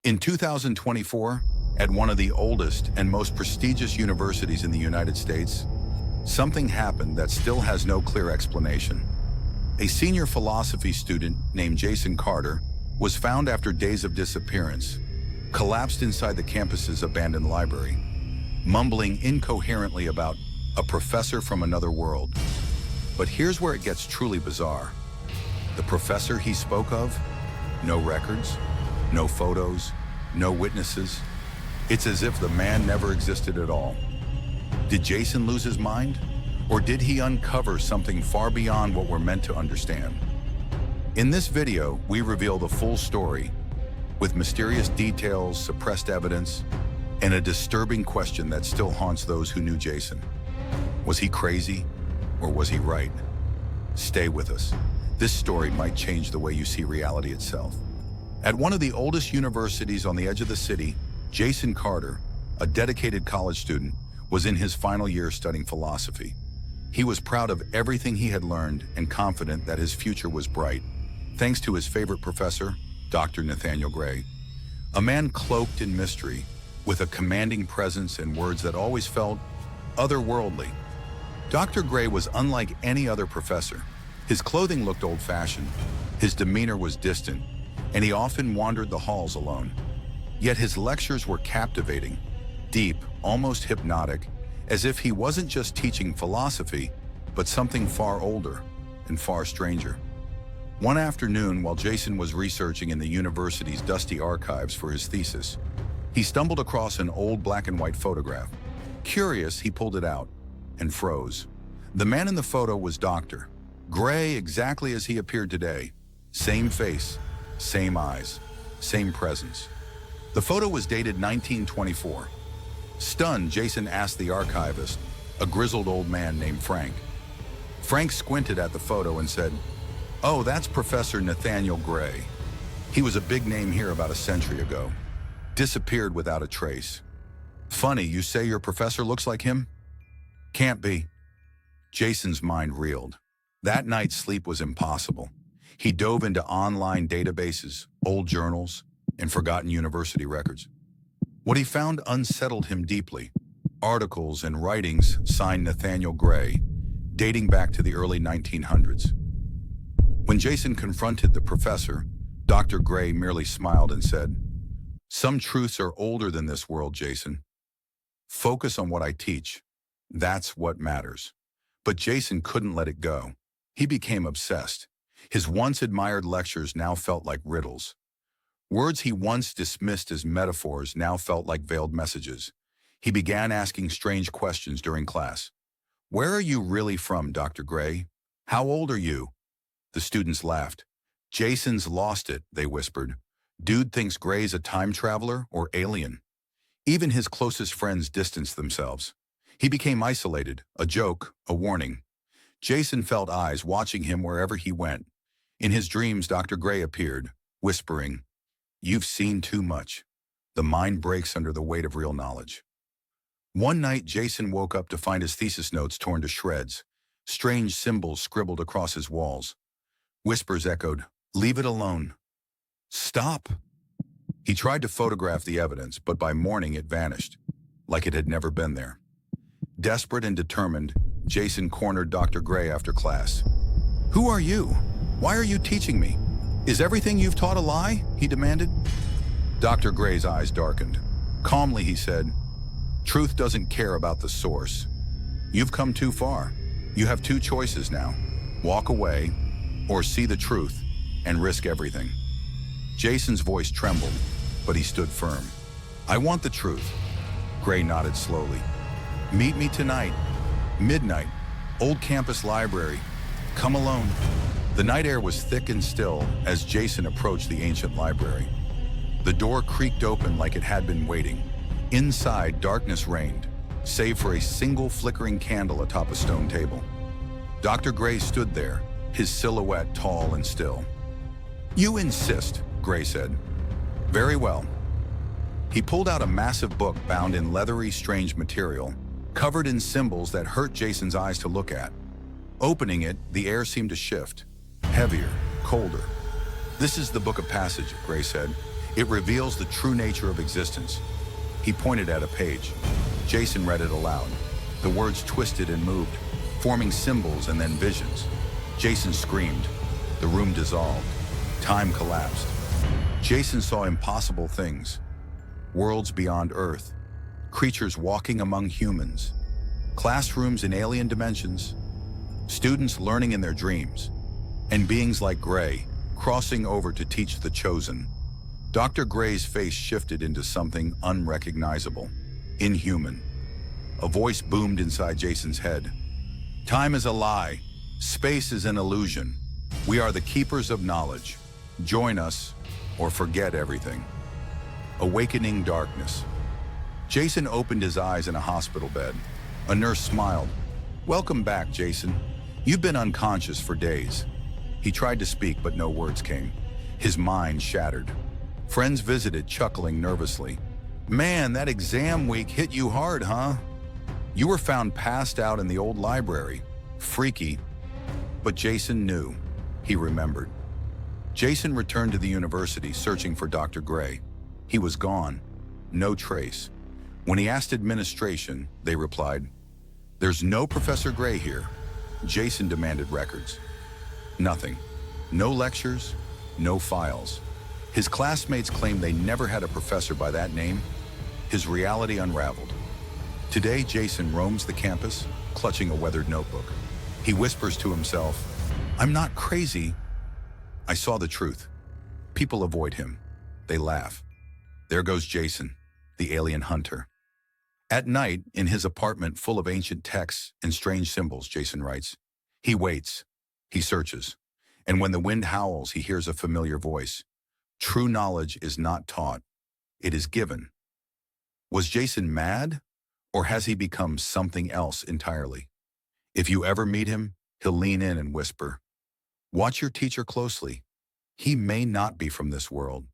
In 2024, at one of the oldest and most prestigious universities in the United States, something happened that still has no clear explanation. A senior philosophy student named Jason Carter was found after days of disappearance, collapsed inside the campus's abandoned library, mumbling incoherently about a professor from another world. But here's where it gets truly bizarre. The professor he spoke of? No records, no photos, no witnesses. It's as if the man never existed at all. Did Jason lose his mind? Or did he uncover something far beyond what we're meant to understand? In this video, we reveal the full story, with mysterious details, suppressed evidence, and a disturbing question that still haunts those who knew Jason. Was he crazy, or was he right? Stay with us. This story might change the way you see reality itself. At one of the oldest universities on the edge of the city, Jason Carter, a dedicated college student, was in his final year studying philosophy. He was proud of everything he had learned and confident that his future was bright, thanks to his favorite professor, Dr. Nathaniel Gray, a man cloaked in mystery, with a commanding presence and words that always felt otherworldly. Dr. Gray was unlike any other professor. His clothing looked old-fashioned, his demeanor was distant, and he often wandered the halls alone. Yet his lectures were captivating, deep, almost hypnotic, as if he wasn't just teaching philosophy, but something far older and far stranger. One afternoon, while Jason was researching in the university's dusty archives for his thesis, he stumbled across an old black and white photograph. Curious, he pulled it out and froze. The man in the photo was Dr. Gray, exactly as he appeared today. Same face, same eyes, same presence. The photo was dated 1924. Stunned, Jason asked the archivist, a grizzled old man named Frank. Frank squinted at the photo and said, "Oh, that's Professor Nathaniel Gray. He was a big name here about a century ago. Disappeared without a trace." "Funny, you say your professor looks like him?" "Can't be." Jason's mind reeled. That night, sleep was impossible. He dove into online databases, old journals, and forgotten university records. What he found unsettled him deeply. Articles and writings signed Nathaniel Gray, dating back to the early 1900s. When Jason confronted the professor, Dr. Gray merely smiled and said, "Some truths are older than this world, Jason. Focus on what I teach. That's what matters." But Jason couldn't let it go. He became obsessed. His once admired lectures now felt like riddles. Words he once dismissed as metaphors now felt like veiled messages. He began asking strange questions during class. "Where are you really from, Dr. Gray? How old are you?" The students laughed. "Jason's lost it," they whispered. "Dude thinks Gray's a time traveler or alien." Even his closest friends distanced themselves. He became isolated, a joke, a warning. Jason felt eyes watching him wherever he went. In his dreams, Dr. Gray appeared, whispering, "You've seen too much. The mind breaks under the weight of real knowledge." One night, Jason woke up to find his thesis notes torn to shreds, strange symbols scribbled across his walls. Whispers echoed, "Leave it alone. Stop." He tried to photograph the evidence, but by morning it vanished, like it had never been there. Desperate and determined, Jason cornered Dr. Gray after class. "Who are you? Why are you teaching me? Is everything you've taught a lie?" he demanded. Dr. Gray's eyes darkened. Calmly, he said, "Truth doesn't care about the source. You've come too far. You have two choices now. Walk away, or see the truth and risk everything." Jason's voice trembled, but he stood firm. "I want the truth." Gray nodded slowly. "Meet me tonight. Midnight. Old campus library. Come alone." The night air was thick and still as Jason approached the ancient library. The door creaked open like it had been waiting. Inside, darkness reigned, save for a single flickering candle atop a stone table. Dr. Gray stood there, his silhouette tall and still. "You insist," Gray said. "Very well." He pulled out a massive book bound in leathery, strange material, covered in symbols that hurt Jason's eyes to look at. Opening it, the air seemed to shift, heavier, colder. "This is the Book of Passage," Gray said. It reveals the true nature of existence. He pointed at a page. Jason read it aloud. The words twisted and moved, forming symbols and then visions. Jason screamed. The room dissolved. Time collapsed. Jason saw impossible things. Worlds beyond Earth. Creatures walking among humans. Classrooms in alien dimensions. Students learning in their dreams. And beings like Gray, crossing over to teach the chosen. Dr. Gray's face shifted into something unrecognizable, inhuman. A voice boomed inside Jason's head. Time is a lie. Space is an illusion. We are the keepers of knowledge. Join us, or forget everything. Awakening darkness. Jason opened his eyes in a hospital bed. A nurse smiled. Welcome back, Jason. You've been unconscious for days. He tried to speak, but no words came. His mind shattered. Friends visited, chuckling nervously. Man, that exam week hit you hard, huh? You were found passed out in the old library. Freaky. But Jason knew. He remembered. Jason returned to the university searching for Dr. Gray. He was gone. No trace. When he asked administration, they replied, "There's no Professor Gray here." Jason demanded records. Nothing. No lectures, no files. His classmates claimed they never had a professor by that name. His reality unraveled. Today, Jason roams the campus, clutching a weathered notebook. He whispers to himself, "I'm not crazy. I saw the truth." People avoid him. They laugh. There goes Jason, the alien hunter. At night, in his apartment full of ancient texts and strange symbols, Jason writes. He waits. He searches. And when the wind howls, he hears a familiar voice. True knowledge is not taught. It is given. Was Jason mad? Or has he become something else entirely? If you ever meet him, he'll lean in and whisper, "Watch your teacher closely. He may not be from this world."